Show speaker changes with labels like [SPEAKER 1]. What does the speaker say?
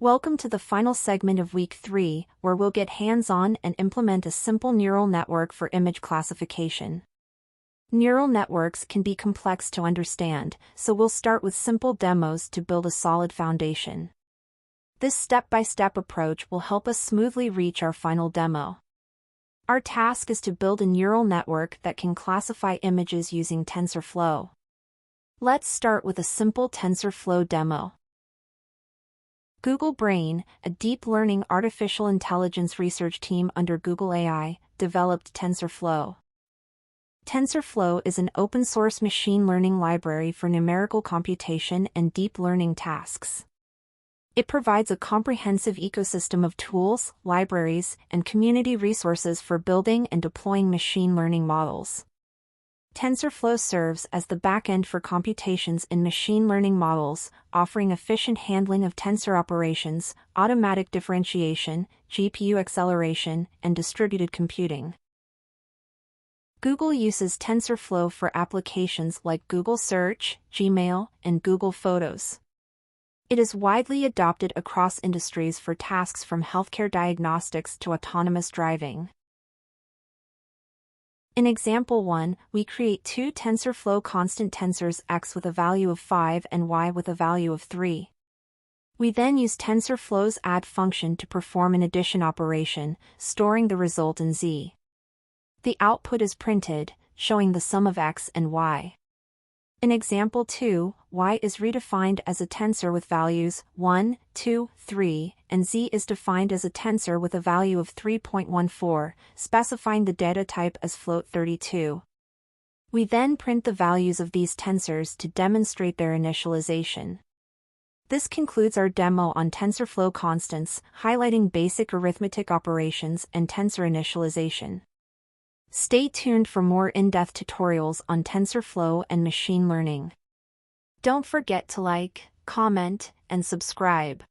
[SPEAKER 1] Welcome to the final segment of Week 3, where we'll get hands-on and implement a simple neural network for image classification. Neural networks can be complex to understand, so we'll start with simple demos to build a solid foundation. This step-by-step approach will help us smoothly reach our final demo. Our task is to build a neural network that can classify images using TensorFlow. Let's start with a simple TensorFlow demo. Google Brain, a deep learning artificial intelligence research team under Google AI, developed TensorFlow. TensorFlow is an open-source machine learning library for numerical computation and deep learning tasks. It provides a comprehensive ecosystem of tools, libraries, and community resources for building and deploying machine learning models. TensorFlow serves as the backend for computations in machine learning models, offering efficient handling of tensor operations, automatic differentiation, GPU acceleration, and distributed computing. Google uses TensorFlow for applications like Google Search, Gmail, and Google Photos. It is widely adopted across industries for tasks from healthcare diagnostics to autonomous driving. In example 1, we create two TensorFlow constant tensors x with a value of 5 and y with a value of 3. We then use TensorFlow's add function to perform an addition operation, storing the result in z. The output is printed, showing the sum of x and y. In example 2, y is redefined as a tensor with values 1, 2, 3, and z is defined as a tensor with a value of 3.14, specifying the data type as float32. We then print the values of these tensors to demonstrate their initialization. This concludes our demo on TensorFlow constants, highlighting basic arithmetic operations and tensor initialization. Stay tuned for more in-depth tutorials on TensorFlow and machine learning. Don't forget to like, comment, and subscribe.